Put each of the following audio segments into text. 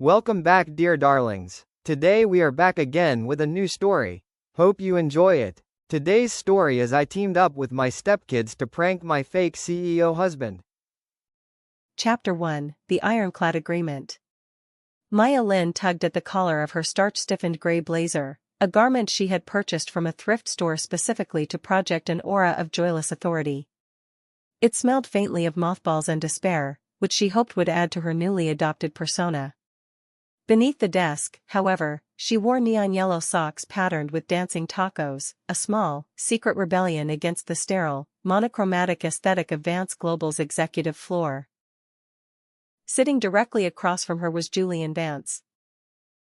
Welcome back, dear darlings. Today we are back again with a new story. Hope you enjoy it. Today's story is I teamed up with my stepkids to prank my fake CEO husband. Chapter 1: The Ironclad Agreement. Maya Lin tugged at the collar of her starch-stiffened gray blazer, a garment she had purchased from a thrift store specifically to project an aura of joyless authority. It smelled faintly of mothballs and despair, which she hoped would add to her newly adopted persona. Beneath the desk, however, she wore neon yellow socks patterned with dancing tacos, a small, secret rebellion against the sterile, monochromatic aesthetic of Vance Global's executive floor. Sitting directly across from her was Julian Vance.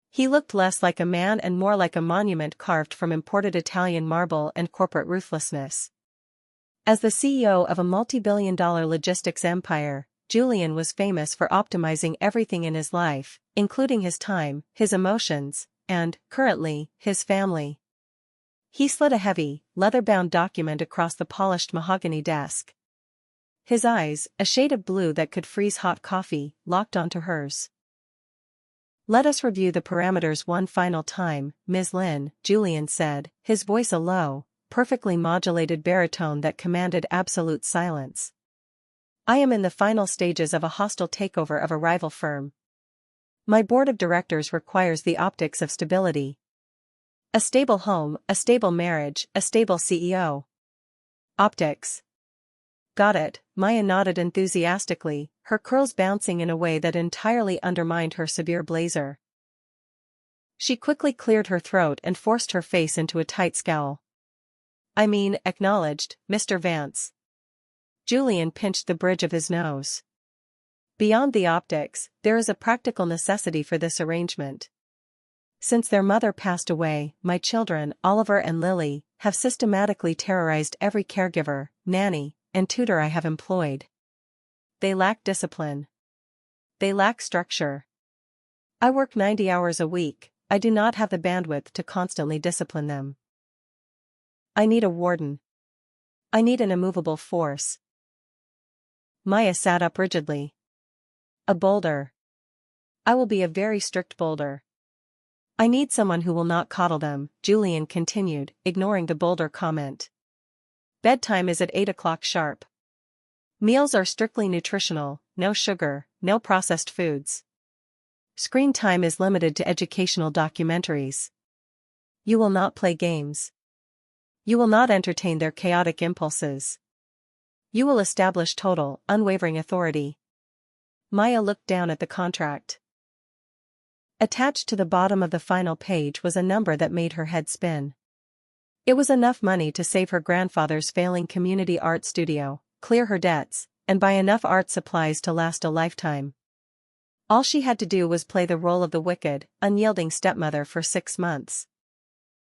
He looked less like a man and more like a monument carved from imported Italian marble and corporate ruthlessness. As the CEO of a multi-billion-dollar logistics empire, Julian was famous for optimizing everything in his life, including his time, his emotions, and, currently, his family. He slid a heavy, leather-bound document across the polished mahogany desk. His eyes, a shade of blue that could freeze hot coffee, locked onto hers. "Let us review the parameters one final time, Ms. Lin," Julian said, his voice a low, perfectly modulated baritone that commanded absolute silence. "I am in the final stages of a hostile takeover of a rival firm. My board of directors requires the optics of stability. A stable home, a stable marriage, a stable CEO. Optics." "Got it," Maya nodded enthusiastically, her curls bouncing in a way that entirely undermined her severe blazer. She quickly cleared her throat and forced her face into a tight scowl. Acknowledged, Mr. Vance." Julian pinched the bridge of his nose. "Beyond the optics, there is a practical necessity for this arrangement. Since their mother passed away, my children, Oliver and Lily, have systematically terrorized every caregiver, nanny, and tutor I have employed. They lack discipline. They lack structure. I work 90 hours a week, I do not have the bandwidth to constantly discipline them. I need a warden. I need an immovable force." Maya sat up rigidly. "A boulder. I will be a very strict boulder. I need someone who will not coddle them," Julian continued, ignoring the boulder comment. "Bedtime is at 8 o'clock sharp. Meals are strictly nutritional, no sugar, no processed foods. Screen time is limited to educational documentaries. You will not play games. You will not entertain their chaotic impulses. You will establish total, unwavering authority." Maya looked down at the contract. Attached to the bottom of the final page was a number that made her head spin. It was enough money to save her grandfather's failing community art studio, clear her debts, and buy enough art supplies to last a lifetime. All she had to do was play the role of the wicked, unyielding stepmother for 6 months.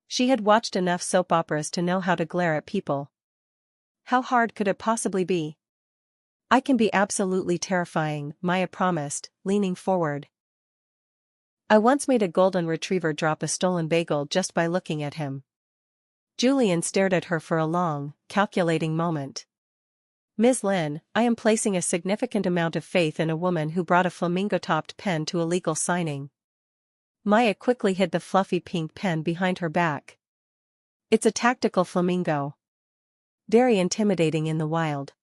She had watched enough soap operas to know how to glare at people. How hard could it possibly be? "I can be absolutely terrifying," Maya promised, leaning forward. "I once made a golden retriever drop a stolen bagel just by looking at him." Julian stared at her for a long, calculating moment. "Ms. Lin, I am placing a significant amount of faith in a woman who brought a flamingo-topped pen to a legal signing." Maya quickly hid the fluffy pink pen behind her back. "It's a tactical flamingo. Very intimidating in the wild."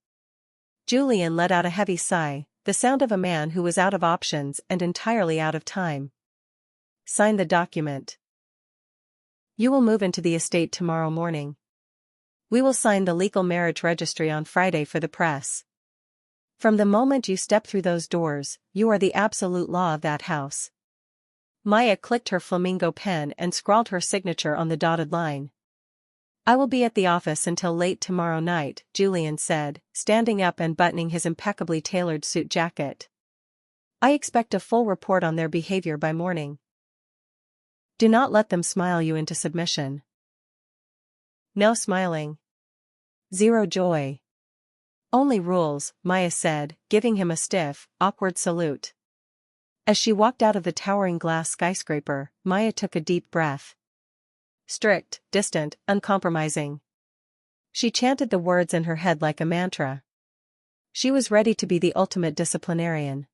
Julian let out a heavy sigh, the sound of a man who was out of options and entirely out of time. "Sign the document. You will move into the estate tomorrow morning. We will sign the legal marriage registry on Friday for the press. From the moment you step through those doors, you are the absolute law of that house." Maya clicked her flamingo pen and scrawled her signature on the dotted line. "I will be at the office until late tomorrow night," Julian said, standing up and buttoning his impeccably tailored suit jacket. "I expect a full report on their behavior by morning. Do not let them smile you into submission." "No smiling. Zero joy. Only rules," Maya said, giving him a stiff, awkward salute. As she walked out of the towering glass skyscraper, Maya took a deep breath. Strict, distant, uncompromising. She chanted the words in her head like a mantra. She was ready to be the ultimate disciplinarian.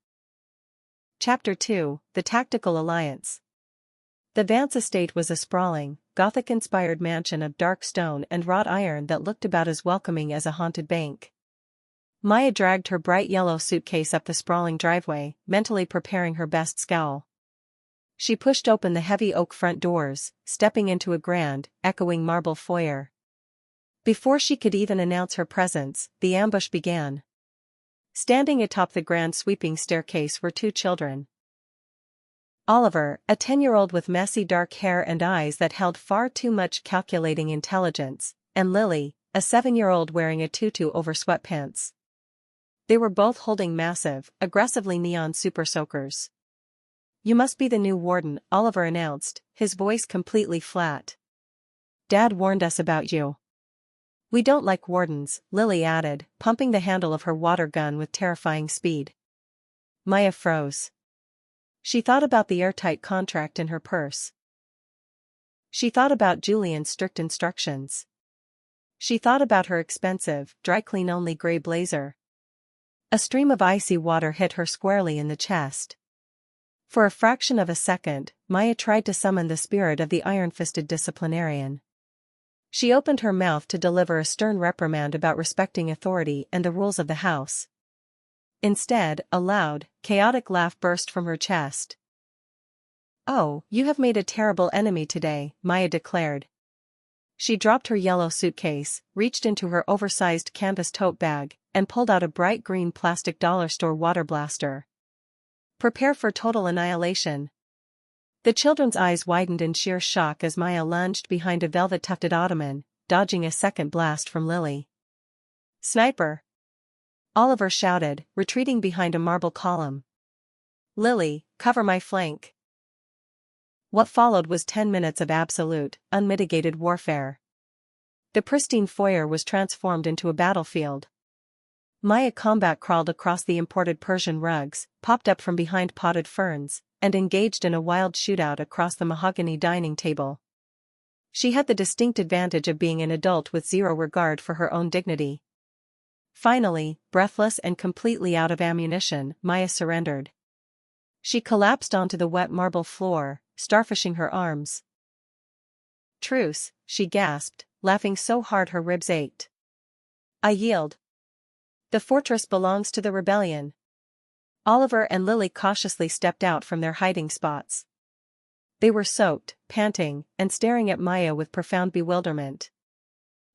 Chapter 2, The Tactical Alliance. The Vance estate was a sprawling, Gothic-inspired mansion of dark stone and wrought iron that looked about as welcoming as a haunted bank. Maya dragged her bright yellow suitcase up the sprawling driveway, mentally preparing her best scowl. She pushed open the heavy oak front doors, stepping into a grand, echoing marble foyer. Before she could even announce her presence, the ambush began. Standing atop the grand sweeping staircase were two children. Oliver, a 10-year-old with messy dark hair and eyes that held far too much calculating intelligence, and Lily, a 7-year-old wearing a tutu over sweatpants. They were both holding massive, aggressively neon super soakers. "You must be the new warden," Oliver announced, his voice completely flat. "Dad warned us about you." "We don't like wardens," Lily added, pumping the handle of her water gun with terrifying speed. Maya froze. She thought about the airtight contract in her purse. She thought about Julian's strict instructions. She thought about her expensive, dry-clean-only gray blazer. A stream of icy water hit her squarely in the chest. For a fraction of a second, Maya tried to summon the spirit of the iron-fisted disciplinarian. She opened her mouth to deliver a stern reprimand about respecting authority and the rules of the house. Instead, a loud, chaotic laugh burst from her chest. "Oh, you have made a terrible enemy today," Maya declared. She dropped her yellow suitcase, reached into her oversized canvas tote bag, and pulled out a bright green plastic dollar store water blaster. "Prepare for total annihilation." The children's eyes widened in sheer shock as Maya lunged behind a velvet-tufted ottoman, dodging a second blast from Lily. "Sniper!" Oliver shouted, retreating behind a marble column. "Lily, cover my flank." What followed was 10 minutes of absolute, unmitigated warfare. The pristine foyer was transformed into a battlefield. Maya combat crawled across the imported Persian rugs, popped up from behind potted ferns, and engaged in a wild shootout across the mahogany dining table. She had the distinct advantage of being an adult with zero regard for her own dignity. Finally, breathless and completely out of ammunition, Maya surrendered. She collapsed onto the wet marble floor, starfishing her arms. "Truce," she gasped, laughing so hard her ribs ached. "I yield. The fortress belongs to the rebellion." Oliver and Lily cautiously stepped out from their hiding spots. They were soaked, panting, and staring at Maya with profound bewilderment.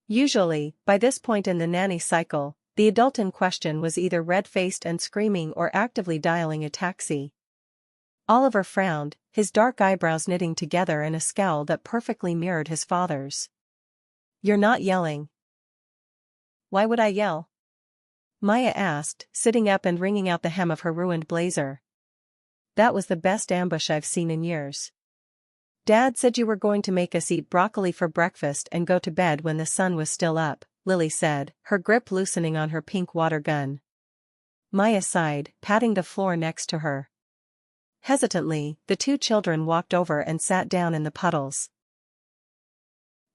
Usually, by this point in the nanny cycle, the adult in question was either red-faced and screaming or actively dialing a taxi. Oliver frowned, his dark eyebrows knitting together in a scowl that perfectly mirrored his father's. "You're not yelling." "Why would I yell?" Maya asked, sitting up and wringing out the hem of her ruined blazer. "That was the best ambush I've seen in years. Dad said you were going to make us eat broccoli for breakfast and go to bed when the sun was still up," Lily said, her grip loosening on her pink water gun. Maya sighed, patting the floor next to her. Hesitantly, the two children walked over and sat down in the puddles.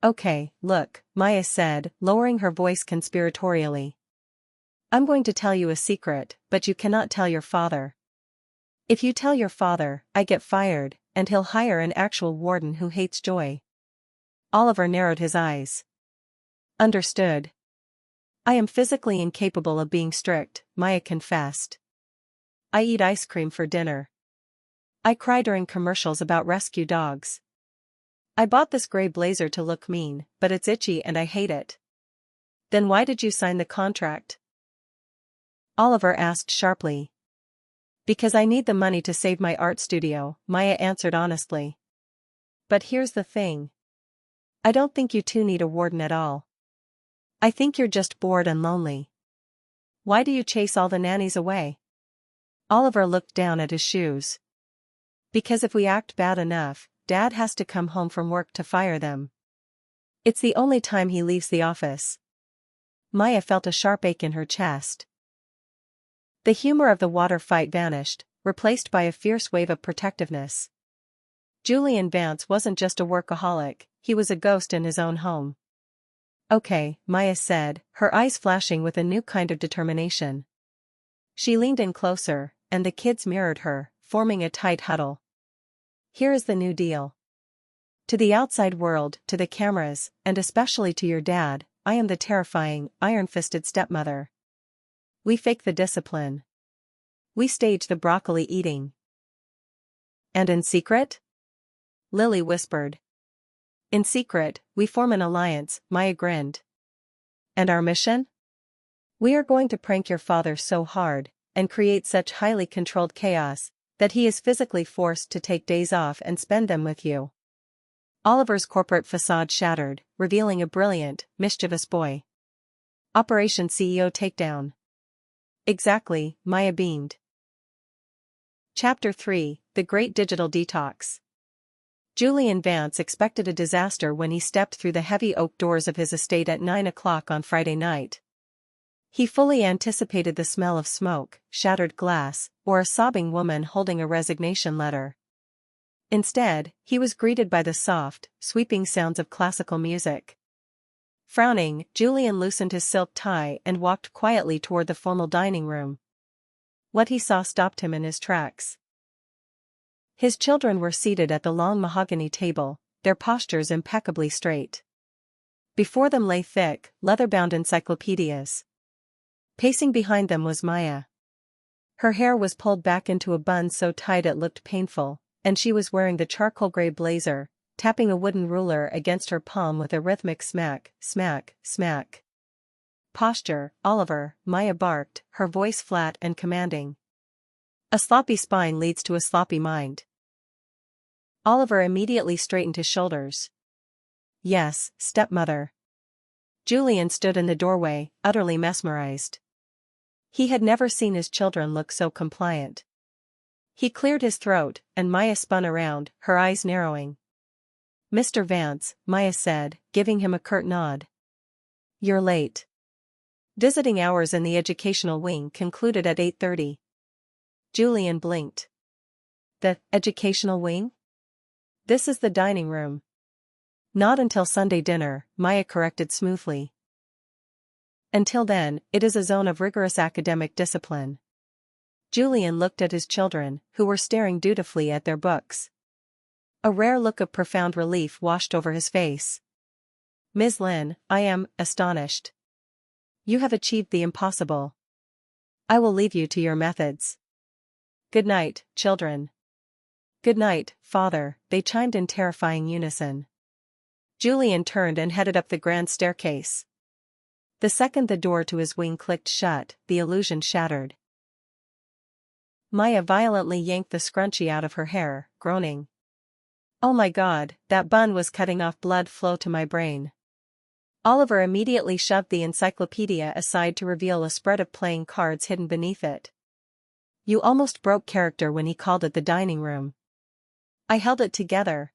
"Okay, look," Maya said, lowering her voice conspiratorially. "I'm going to tell you a secret, but you cannot tell your father. If you tell your father, I get fired, and he'll hire an actual warden who hates joy." Oliver narrowed his eyes. "Understood." "I am physically incapable of being strict," Maya confessed. "I eat ice cream for dinner. I cry during commercials about rescue dogs. I bought this gray blazer to look mean, but it's itchy and I hate it." "Then why did you sign the contract?" Oliver asked sharply. "Because I need the money to save my art studio," Maya answered honestly. "But here's the thing. I don't think you two need a warden at all. I think you're just bored and lonely. Why do you chase all the nannies away?" Oliver looked down at his shoes. "Because if we act bad enough, Dad has to come home from work to fire them. It's the only time he leaves the office." Maya felt a sharp ache in her chest. The humor of the water fight vanished, replaced by a fierce wave of protectiveness. Julian Vance wasn't just a workaholic, he was a ghost in his own home. "Okay," Maya said, her eyes flashing with a new kind of determination. She leaned in closer, and the kids mirrored her, forming a tight huddle. Here is the new deal. To the outside world, to the cameras, and especially to your dad, I am the terrifying, iron-fisted stepmother. We fake the discipline. We stage the broccoli eating. And in secret? Lily whispered. In secret, we form an alliance, Maya grinned. And our mission? We are going to prank your father so hard, and create such highly controlled chaos, that he is physically forced to take days off and spend them with you. Oliver's corporate facade shattered, revealing a brilliant, mischievous boy. Operation CEO Takedown. Exactly, Maya beamed. Chapter 3, The Great Digital Detox. Julian Vance expected a disaster when he stepped through the heavy oak doors of his estate at 9 o'clock on Friday night. He fully anticipated the smell of smoke, shattered glass, or a sobbing woman holding a resignation letter. Instead, he was greeted by the soft, sweeping sounds of classical music. Frowning, Julian loosened his silk tie and walked quietly toward the formal dining room. What he saw stopped him in his tracks. His children were seated at the long mahogany table, their postures impeccably straight. Before them lay thick, leather-bound encyclopedias. Pacing behind them was Maya. Her hair was pulled back into a bun so tight it looked painful, and she was wearing the charcoal gray blazer, tapping a wooden ruler against her palm with a rhythmic smack, smack, smack. Posture, Oliver, Maya barked, her voice flat and commanding. A sloppy spine leads to a sloppy mind. Oliver immediately straightened his shoulders. Yes, stepmother. Julian stood in the doorway, utterly mesmerized. He had never seen his children look so compliant. He cleared his throat, and Maya spun around, her eyes narrowing. Mr. Vance, Maya said, giving him a curt nod. You're late. Visiting hours in the educational wing concluded at 8:30. Julian blinked. The educational wing? This is the dining room. Not until Sunday dinner, Maya corrected smoothly. Until then, it is a zone of rigorous academic discipline. Julian looked at his children, who were staring dutifully at their books. A rare look of profound relief washed over his face. Ms. Lin, I am astonished. You have achieved the impossible. I will leave you to your methods. Good night, children. Good night, father, they chimed in terrifying unison. Julian turned and headed up the grand staircase. The second the door to his wing clicked shut, the illusion shattered. Maya violently yanked the scrunchie out of her hair, groaning. Oh my God, that bun was cutting off blood flow to my brain. Oliver immediately shoved the encyclopedia aside to reveal a spread of playing cards hidden beneath it. You almost broke character when he called it the dining room. I held it together.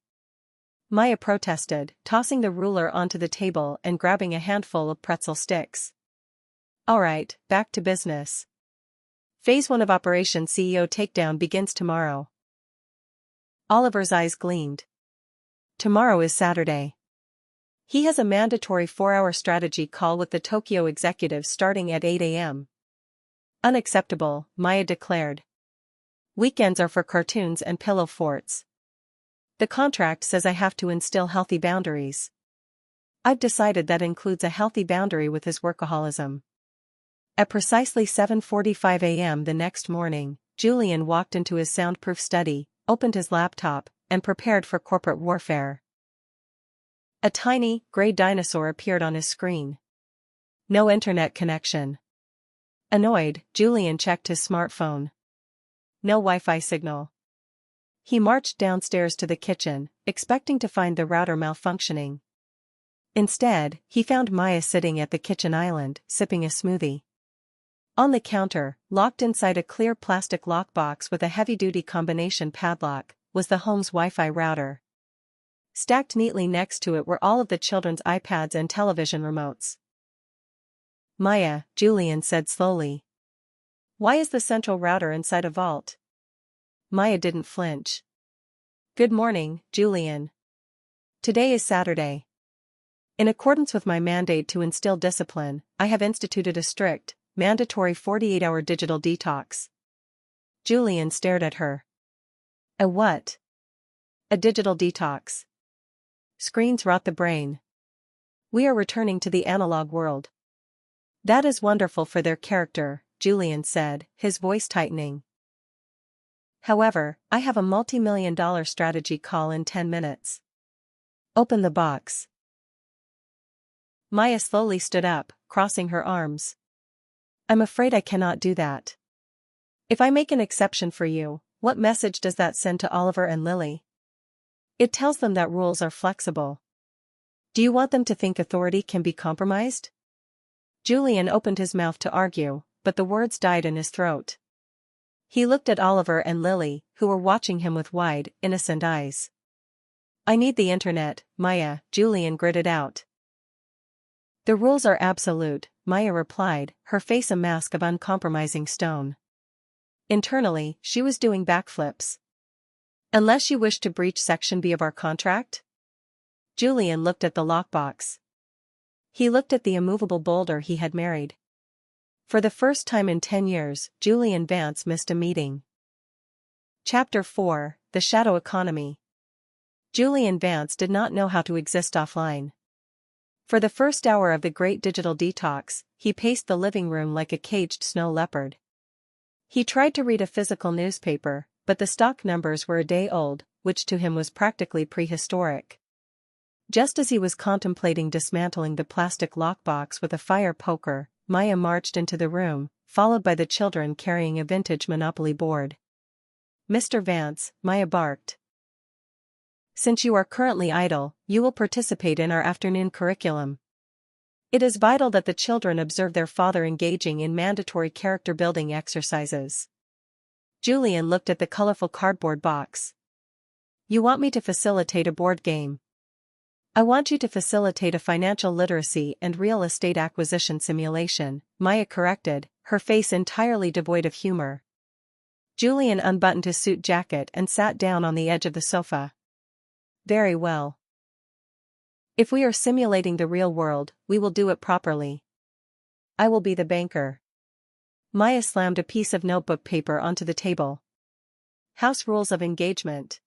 Maya protested, tossing the ruler onto the table and grabbing a handful of pretzel sticks. All right, back to business. Phase 1 of Operation CEO Takedown begins tomorrow. Oliver's eyes gleamed. Tomorrow is Saturday. He has a mandatory 4-hour strategy call with the Tokyo executives starting at 8 a.m. Unacceptable, Maya declared. Weekends are for cartoons and pillow forts. The contract says I have to instill healthy boundaries. I've decided that includes a healthy boundary with his workaholism. At precisely 7:45 a.m. the next morning, Julian walked into his soundproof study, opened his laptop, and prepared for corporate warfare. A tiny, gray dinosaur appeared on his screen. No internet connection. Annoyed, Julian checked his smartphone. No Wi-Fi signal. He marched downstairs to the kitchen, expecting to find the router malfunctioning. Instead, he found Maya sitting at the kitchen island, sipping a smoothie. On the counter, locked inside a clear plastic lockbox with a heavy-duty combination padlock, was the home's Wi-Fi router. Stacked neatly next to it were all of the children's iPads and television remotes. Maya, Julian said slowly. Why is the central router inside a vault? Maya didn't flinch. Good morning, Julian. Today is Saturday. In accordance with my mandate to instill discipline, I have instituted a strict, mandatory 48-hour digital detox. Julian stared at her. A what? A digital detox. Screens rot the brain. We are returning to the analog world. That is wonderful for their character, Julian said, his voice tightening. However, I have a multi-million-dollar strategy call in 10 minutes. Open the box. Maya slowly stood up, crossing her arms. I'm afraid I cannot do that. If I make an exception for you, what message does that send to Oliver and Lily? It tells them that rules are flexible. Do you want them to think authority can be compromised? Julian opened his mouth to argue, but the words died in his throat. He looked at Oliver and Lily, who were watching him with wide, innocent eyes. I need the internet, Maya, Julian gritted out. The rules are absolute, Maya replied, her face a mask of uncompromising stone. Internally, she was doing backflips. Unless you wish to breach Section B of our contract? Julian looked at the lockbox. He looked at the immovable boulder he had married. For the first time in 10 years, Julian Vance missed a meeting. Chapter 4, The Shadow Economy. Julian Vance did not know how to exist offline. For the first hour of the great digital detox, he paced the living room like a caged snow leopard. He tried to read a physical newspaper, but the stock numbers were a day old, which to him was practically prehistoric. Just as he was contemplating dismantling the plastic lockbox with a fire poker, Maya marched into the room, followed by the children carrying a vintage Monopoly board. Mr. Vance, Maya barked. Since you are currently idle, you will participate in our afternoon curriculum. It is vital that the children observe their father engaging in mandatory character-building exercises. Julian looked at the colorful cardboard box. You want me to facilitate a board game? I want you to facilitate a financial literacy and real estate acquisition simulation, Maya corrected, her face entirely devoid of humor. Julian unbuttoned his suit jacket and sat down on the edge of the sofa. Very well. If we are simulating the real world, we will do it properly. I will be the banker. Maya slammed a piece of notebook paper onto the table. House rules of engagement.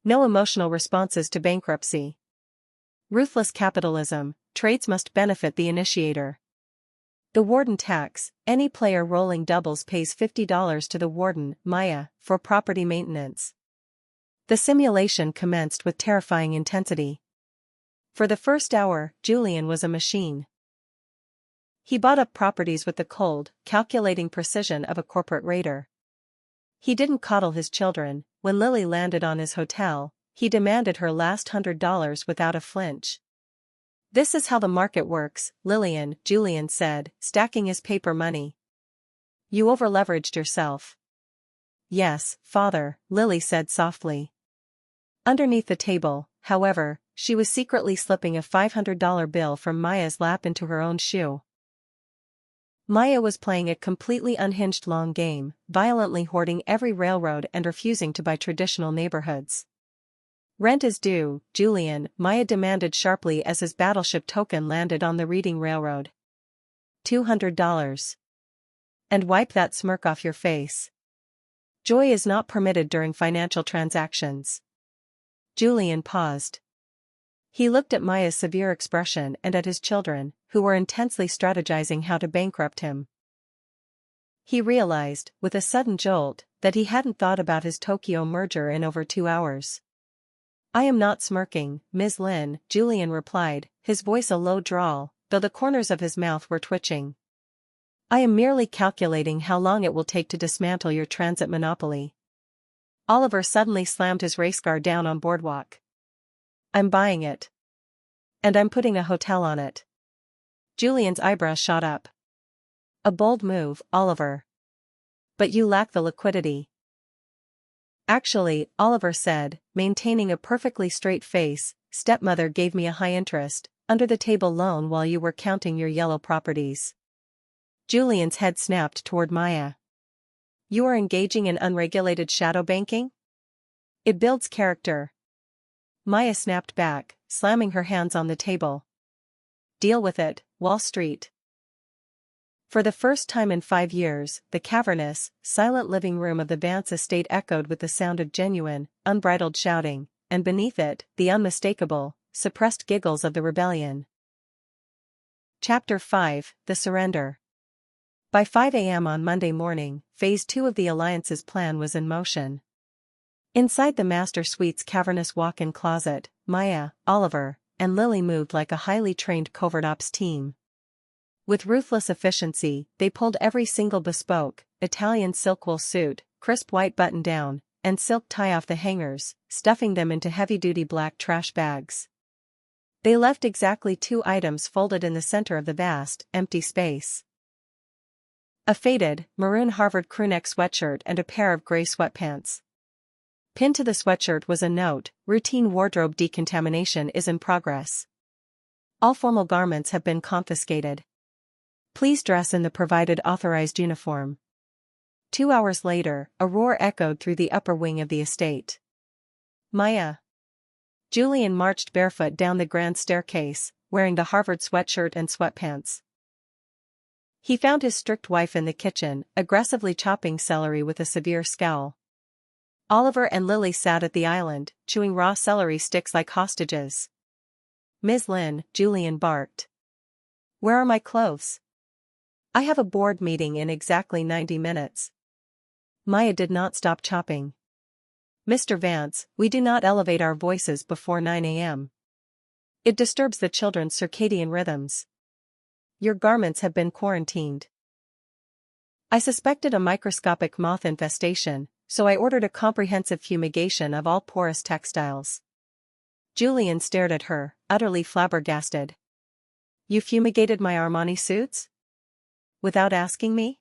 No emotional responses to bankruptcy. Ruthless capitalism, trades must benefit the initiator. The warden tax, any player rolling doubles pays $50 to the warden, Maya, for property maintenance. The simulation commenced with terrifying intensity. For the first hour, Julian was a machine. He bought up properties with the cold, calculating precision of a corporate raider. He didn't coddle his children. When Lily landed on his hotel, he demanded her last $100 without a flinch. This is how the market works, Lillian, Julian said, stacking his paper money. You overleveraged yourself. Yes, father, Lily said softly. Underneath the table, however, she was secretly slipping a $500 bill from Maya's lap into her own shoe. Maya was playing a completely unhinged long game, violently hoarding every railroad and refusing to buy traditional neighborhoods. Rent is due, Julian, Maya demanded sharply as his battleship token landed on the Reading Railroad. $200. And wipe that smirk off your face. Joy is not permitted during financial transactions. Julian paused. He looked at Maya's severe expression and at his children, who were intensely strategizing how to bankrupt him. He realized, with a sudden jolt, that he hadn't thought about his Tokyo merger in over 2 hours. I am not smirking, Ms. Lin, Julian replied, his voice a low drawl, though the corners of his mouth were twitching. I am merely calculating how long it will take to dismantle your transit monopoly. Oliver suddenly slammed his race car down on boardwalk. I'm buying it. And I'm putting a hotel on it. Julian's eyebrows shot up. A bold move, Oliver. But you lack the liquidity. Actually, Oliver said, maintaining a perfectly straight face, stepmother gave me a high-interest, under-the-table loan while you were counting your yellow properties. Julian's head snapped toward Maya. You are engaging in unregulated shadow banking? It builds character. Maya snapped back, slamming her hands on the table. Deal with it, Wall Street. For the first time in 5 years, the cavernous, silent living room of the Vance estate echoed with the sound of genuine, unbridled shouting, and beneath it, the unmistakable, suppressed giggles of the rebellion. Chapter 5: The Surrender. By 5 a.m. on Monday morning, Phase 2 of the Alliance's plan was in motion. Inside the Master Suite's cavernous walk-in closet, Maya, Oliver, and Lily moved like a highly trained covert ops team. With ruthless efficiency, they pulled every single bespoke, Italian silk wool suit, crisp white button-down, and silk tie off the hangers, stuffing them into heavy-duty black trash bags. They left exactly 2 items folded in the center of the vast, empty space. A faded, maroon Harvard crewneck sweatshirt and a pair of gray sweatpants. Pinned to the sweatshirt was a note: routine wardrobe decontamination is in progress. All formal garments have been confiscated. Please dress in the provided authorized uniform. 2 hours later, a roar echoed through the upper wing of the estate. Maya. Julian marched barefoot down the grand staircase, wearing the Harvard sweatshirt and sweatpants. He found his strict wife in the kitchen, aggressively chopping celery with a severe scowl. Oliver and Lily sat at the island, chewing raw celery sticks like hostages. "Ms. Lynn," Julian barked. "Where are my clothes? I have a board meeting in exactly 90 minutes. Maya did not stop chopping. "Mr. Vance, we do not elevate our voices before 9 a.m. It disturbs the children's circadian rhythms. Your garments have been quarantined. I suspected a microscopic moth infestation, so I ordered a comprehensive fumigation of all porous textiles." Julian stared at her, utterly flabbergasted. "You fumigated my Armani suits? Without asking me?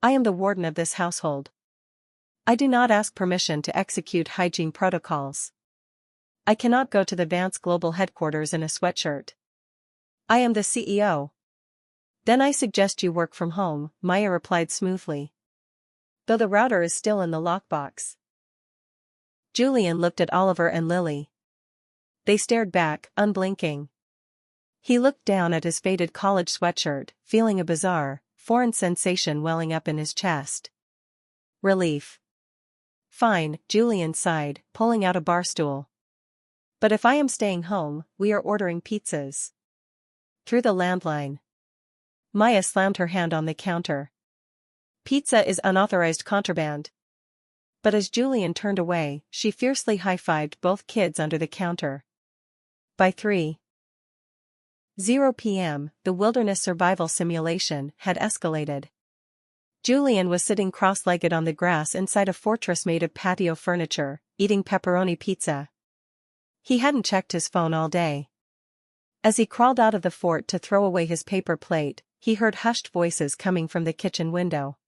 I am the warden of this household. I do not ask permission to execute hygiene protocols. I cannot go to the Vance Global headquarters in a sweatshirt. I am the CEO. Then I suggest you work from home," Maya replied smoothly. "Though the router is still in the lockbox." Julian looked at Oliver and Lily. They stared back, unblinking. He looked down at his faded college sweatshirt, feeling a bizarre, foreign sensation welling up in his chest. Relief. "Fine," Julian sighed, pulling out a bar stool. "But if I am staying home, we are ordering pizzas." Through the landline. Maya slammed her hand on the counter. "Pizza is unauthorized contraband." But as Julian turned away, she fiercely high-fived both kids under the counter. By 3:00 p.m., the wilderness survival simulation had escalated. Julian was sitting cross-legged on the grass inside a fortress made of patio furniture, eating pepperoni pizza. He hadn't checked his phone all day. As he crawled out of the fort to throw away his paper plate, he heard hushed voices coming from the kitchen window.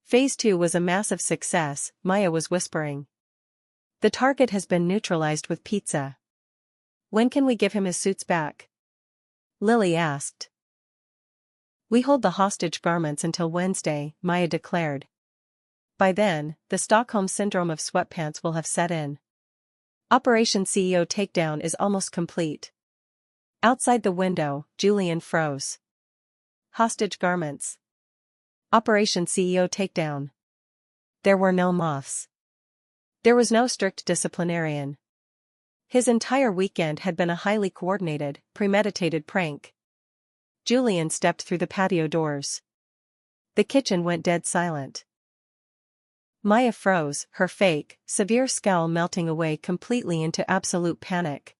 "Phase 2 was a massive success," Maya was whispering. "The target has been neutralized with pizza. When can we give him his suits back?" Lily asked. "We hold the hostage garments until Wednesday," Maya declared. "By then, the Stockholm Syndrome of sweatpants will have set in. Operation CEO Takedown is almost complete." Outside the window, Julian froze. Hostage garments. Operation CEO Takedown. There were no moths. There was no strict disciplinarian. His entire weekend had been a highly coordinated, premeditated prank. Julian stepped through the patio doors. The kitchen went dead silent. Maya froze, her fake, severe scowl melting away completely into absolute panic.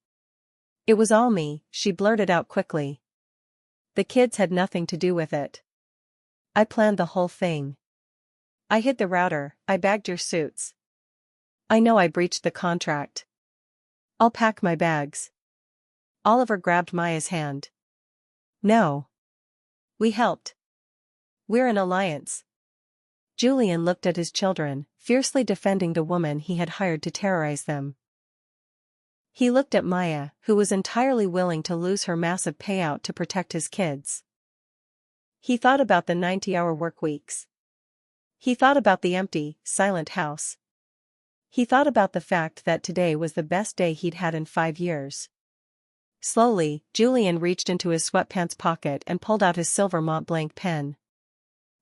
"It was all me," she blurted out quickly. "The kids had nothing to do with it. I planned the whole thing. I hid the router, I bagged your suits. I know I breached the contract. I'll pack my bags." Oliver grabbed Maya's hand. "No. We helped. We're an alliance." Julian looked at his children, fiercely defending the woman he had hired to terrorize them. He looked at Maya, who was entirely willing to lose her massive payout to protect his kids. He thought about the 90-hour workweeks. He thought about the empty, silent house. He thought about the fact that today was the best day he'd had in 5 years. Slowly, Julian reached into his sweatpants pocket and pulled out his silver Mont Blanc pen.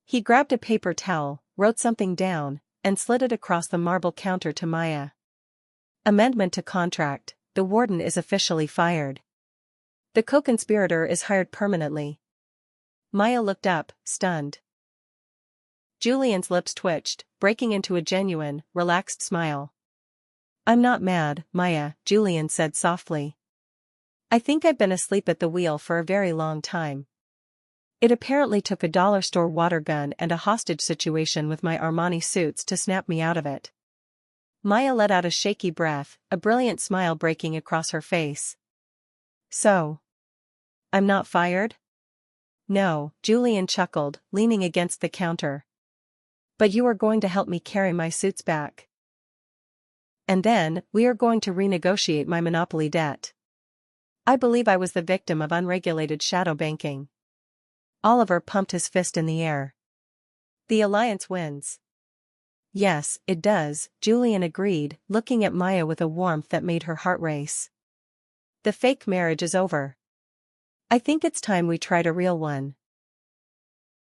He grabbed a paper towel, wrote something down, and slid it across the marble counter to Maya. Amendment to contract: the warden is officially fired. The co-conspirator is hired permanently. Maya looked up, stunned. Julian's lips twitched, breaking into a genuine, relaxed smile. "I'm not mad, Maya," Julian said softly. "I think I've been asleep at the wheel for a very long time. It apparently took a dollar store water gun and a hostage situation with my Armani suits to snap me out of it." Maya let out a shaky breath, a brilliant smile breaking across her face. "So, I'm not fired?" "No," Julian chuckled, leaning against the counter. "But you are going to help me carry my suits back. And then, we are going to renegotiate my monopoly debt. I believe I was the victim of unregulated shadow banking." Oliver pumped his fist in the air. "The Alliance wins." "Yes, it does," Julian agreed, looking at Maya with a warmth that made her heart race. "The fake marriage is over. I think it's time we tried a real one."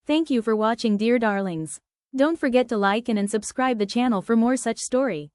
Thank you for watching, dear darlings. Don't forget to like and subscribe the channel for more such story.